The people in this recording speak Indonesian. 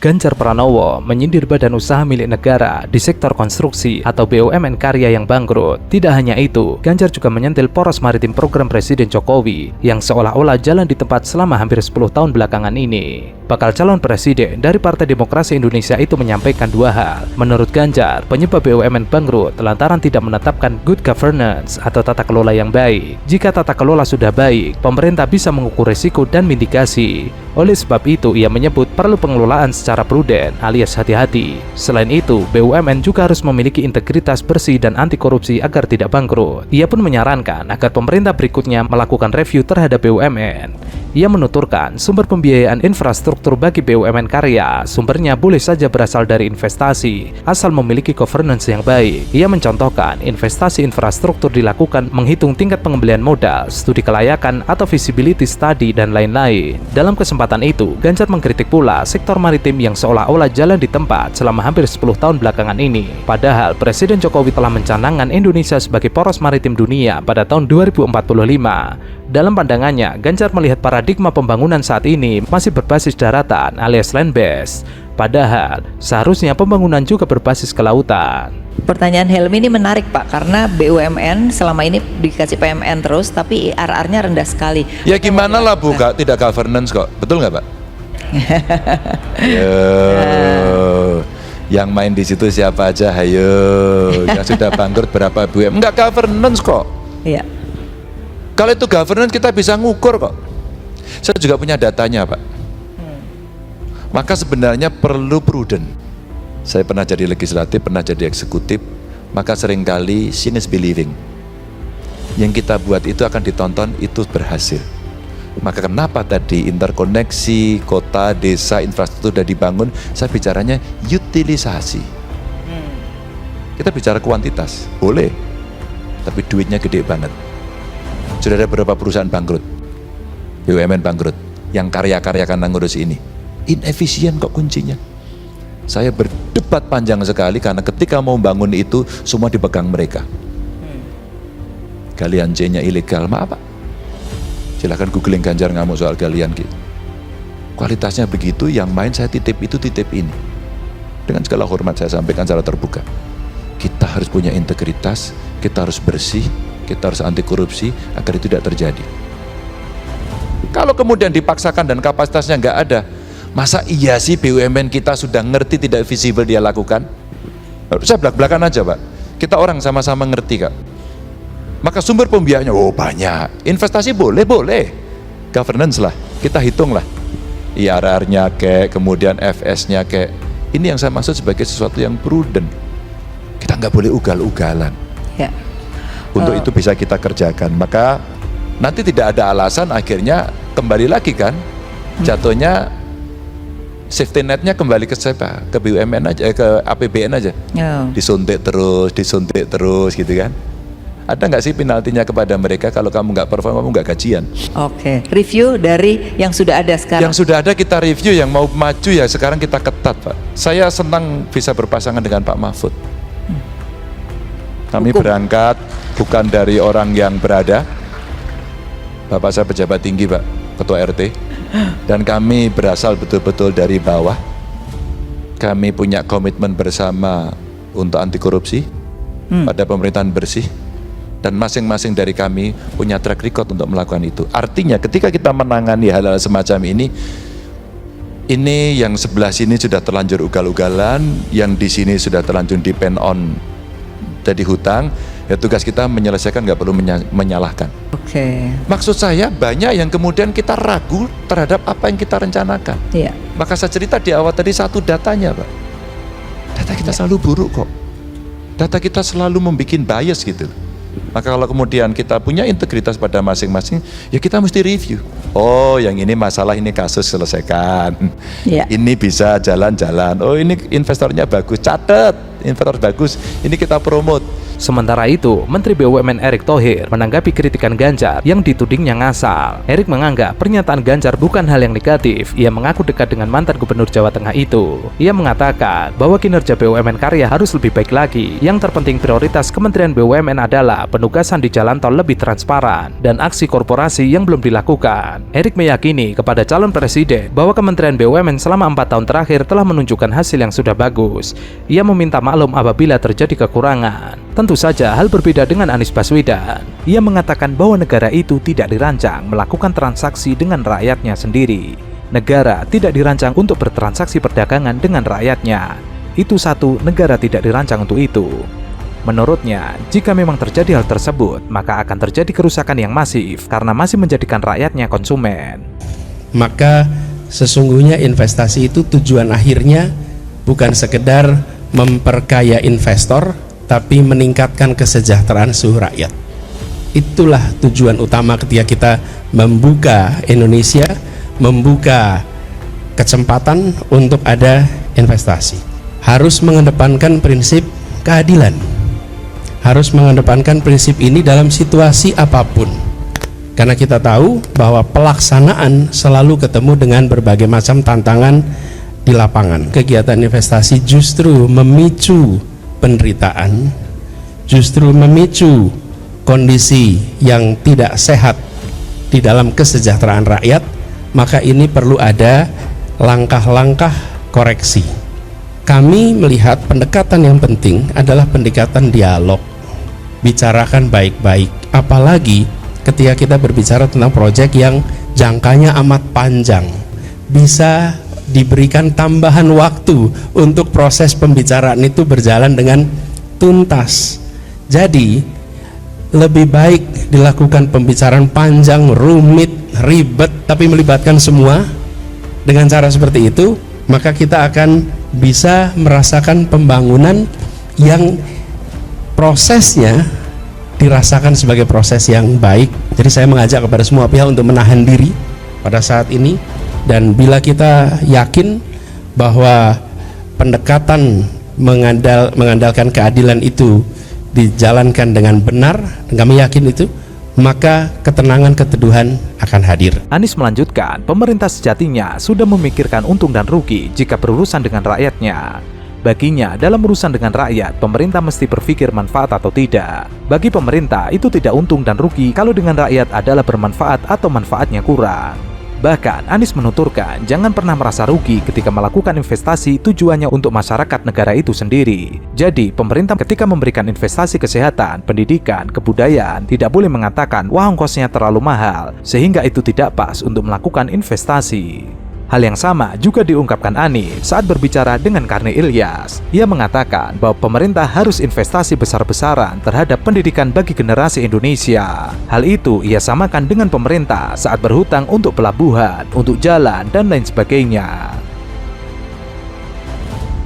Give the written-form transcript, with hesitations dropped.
Ganjar Pranowo menyindir badan usaha milik negara di sektor konstruksi atau BUMN karya yang bangkrut. Tidak hanya itu, Ganjar juga menyentil poros maritim program Presiden Jokowi yang seolah-olah jalan di tempat selama hampir 10 tahun belakangan ini. Bakal calon presiden dari Partai Demokrasi Indonesia itu menyampaikan dua hal. Menurut Ganjar, penyebab BUMN bangkrut lantaran tidak menetapkan good governance atau tata kelola yang baik. Jika tata kelola sudah baik, pemerintah bisa mengukur risiko dan mitigasi. Oleh sebab itu, ia menyebut perlu pengelolaan secara prudent alias hati-hati. Selain itu, BUMN juga harus memiliki integritas bersih dan anti korupsi agar tidak bangkrut. Ia pun menyarankan agar pemerintah berikutnya melakukan review terhadap BUMN. Ia menuturkan sumber pembiayaan infrastruktur bagi BUMN karya sumbernya boleh saja berasal dari investasi, asal memiliki governance yang baik. Ia mencontohkan investasi infrastruktur dilakukan menghitung tingkat pengembalian modal, studi kelayakan atau feasibility study dan lain-lain. Dalam kesempatan itu, Ganjar mengkritik pula sektor maritim yang seolah-olah jalan di tempat selama hampir 10 tahun belakangan ini. Padahal Presiden Jokowi telah mencanangkan Indonesia sebagai poros maritim dunia pada tahun 2045. Dalam pandangannya, Ganjar melihat paradigma pembangunan saat ini masih berbasis daratan alias land base. Padahal seharusnya pembangunan juga berbasis kelautan. Pertanyaan Helmi ini menarik Pak, karena BUMN selama ini dikasih PMN terus tapi IRR-nya rendah sekali. Ya gimana lah Bu, Kak, tidak governance kok, betul nggak Pak? Yang main di situ siapa aja, hayo. Yang sudah bangkrut berapa BUMN, nggak governance kok. Iya. Kalau itu governance kita bisa ngukur kok. Saya juga punya datanya Pak. Maka sebenarnya perlu prudent. Saya pernah jadi legislatif, pernah jadi eksekutif. Maka seringkali seeing is believing. Yang kita buat itu akan ditonton, itu berhasil. Maka kenapa tadi interkoneksi, kota, desa, infrastruktur sudah dibangun, saya bicaranya utilisasi. Kita bicara kuantitas, boleh. Tapi duitnya gede banget. Sudah ada beberapa perusahaan bangkrut, BUMN bangkrut, yang karya-karya karena ngurus ini. Inefisien kok kuncinya. Saya berdebat panjang sekali karena ketika mau bangun itu semua dipegang mereka. Galian C-nya ilegal, maaf Pak. Silahkan googling Ganjar ngamuk soal galian gitu. Kualitasnya begitu, yang main saya titip itu titip ini. Dengan segala hormat saya sampaikan secara terbuka. Kita harus punya integritas, kita harus bersih, kita harus anti korupsi agar itu tidak terjadi. Kalau kemudian dipaksakan dan kapasitasnya nggak ada, masa iya sih BUMN kita sudah ngerti tidak visible dia lakukan? Saya belak-belakan aja Pak, kita orang sama-sama ngerti Kak. Maka sumber pembiayaannya, oh banyak, investasi boleh, governance lah, kita hitung lah, IRR-nya kayak, kemudian FS-nya kayak, ini yang saya maksud sebagai sesuatu yang prudent. Kita nggak boleh ugal-ugalan. Ya. Untuk itu bisa kita kerjakan, maka nanti tidak ada alasan akhirnya kembali lagi kan, jatuhnya safety netnya kembali ke siapa? Ke BUMN aja, ke APBN aja. Disuntik terus gitu kan. Ada nggak sih penaltinya kepada mereka kalau kamu nggak perform, kamu nggak gajian? Oke, review dari yang sudah ada sekarang. Yang sudah ada kita review, yang mau maju ya sekarang kita ketat Pak. Saya senang bisa berpasangan dengan Pak Mahfud. Kami berangkat bukan dari orang yang berada. Bapak saya pejabat tinggi Pak, Ketua RT. Dan kami berasal betul-betul dari bawah. Kami punya komitmen bersama untuk anti korupsi, pada pemerintahan bersih. Dan masing-masing dari kami punya track record untuk melakukan itu. Artinya ketika kita menangani hal-hal semacam ini yang sebelah sini sudah terlanjur ugal-ugalan, yang di sini sudah terlanjur depend on jadi hutang, ya tugas kita menyelesaikan, nggak perlu menyalahkan. Oke. Maksud saya banyak yang kemudian kita ragu terhadap apa yang kita rencanakan. Iya. Maka saya cerita di awal tadi satu datanya Pak. Data kita selalu buruk kok. Data kita selalu membuat bias gitu. Maka kalau kemudian kita punya integritas pada masing-masing, ya kita mesti review. Oh, yang ini masalah, ini kasus selesaikan. Ya. Ini bisa jalan-jalan. Oh, ini investornya bagus, catat investor bagus. Ini kita promote Sementara itu, Menteri BUMN Erick Thohir menanggapi kritikan Ganjar yang ditudingnya ngasal. Erick menganggap pernyataan Ganjar bukan hal yang negatif. Ia mengaku dekat dengan mantan Gubernur Jawa Tengah itu. Ia mengatakan bahwa kinerja BUMN Karya harus lebih baik lagi. Yang terpenting prioritas Kementerian BUMN adalah penugasan di jalan tol lebih transparan dan aksi korporasi yang belum dilakukan. Erick meyakini kepada calon presiden bahwa Kementerian BUMN selama 4 tahun terakhir telah menunjukkan hasil yang sudah bagus. Ia meminta maklum apabila terjadi kekurangan. Tentu saja hal berbeda dengan Anies Baswedan. Ia mengatakan bahwa negara itu tidak dirancang melakukan transaksi dengan rakyatnya sendiri. Negara tidak dirancang untuk bertransaksi perdagangan dengan rakyatnya. Itu satu, negara tidak dirancang untuk itu. Menurutnya, jika memang terjadi hal tersebut, maka akan terjadi kerusakan yang masif karena masih menjadikan rakyatnya konsumen. Maka sesungguhnya investasi itu tujuan akhirnya bukan sekedar memperkaya investor, tapi meningkatkan kesejahteraan seluruh rakyat. Itulah tujuan utama ketika kita membuka Indonesia, membuka kesempatan untuk ada investasi. Harus mengedepankan prinsip keadilan. Harus mengedepankan prinsip ini dalam situasi apapun. Karena kita tahu bahwa pelaksanaan selalu ketemu dengan berbagai macam tantangan di lapangan. Kegiatan investasi justru memicu penderitaan, justru memicu kondisi yang tidak sehat di dalam kesejahteraan rakyat. Maka ini perlu ada langkah-langkah koreksi. Kami melihat pendekatan yang penting adalah pendekatan dialog, bicarakan baik-baik, apalagi ketika kita berbicara tentang proyek yang jangkanya amat panjang, bisa diberikan tambahan waktu untuk proses pembicaraan itu berjalan dengan tuntas. Jadi lebih baik dilakukan pembicaraan panjang, rumit, ribet, tapi melibatkan semua. Dengan cara seperti itu, maka kita akan bisa merasakan pembangunan yang prosesnya dirasakan sebagai proses yang baik. Jadi saya mengajak kepada semua pihak untuk menahan diri pada saat ini. Dan bila kita yakin bahwa pendekatan mengandalkan keadilan itu dijalankan dengan benar, dan kami yakin itu, maka ketenangan, keteduhan akan hadir. Anies melanjutkan, pemerintah sejatinya sudah memikirkan untung dan rugi jika berurusan dengan rakyatnya. Baginya, dalam urusan dengan rakyat, pemerintah mesti berpikir manfaat atau tidak. Bagi pemerintah, itu tidak untung dan rugi kalau dengan rakyat adalah bermanfaat atau manfaatnya kurang. Bahkan, Anies menuturkan jangan pernah merasa rugi ketika melakukan investasi tujuannya untuk masyarakat negara itu sendiri. Jadi, pemerintah ketika memberikan investasi kesehatan, pendidikan, kebudayaan, tidak boleh mengatakan, wah ongkosnya terlalu mahal, sehingga itu tidak pas untuk melakukan investasi. Hal yang sama juga diungkapkan Anies saat berbicara dengan Karni Ilyas. Ia mengatakan bahwa pemerintah harus investasi besar-besaran terhadap pendidikan bagi generasi Indonesia. Hal itu ia samakan dengan pemerintah saat berhutang untuk pelabuhan, untuk jalan, dan lain sebagainya.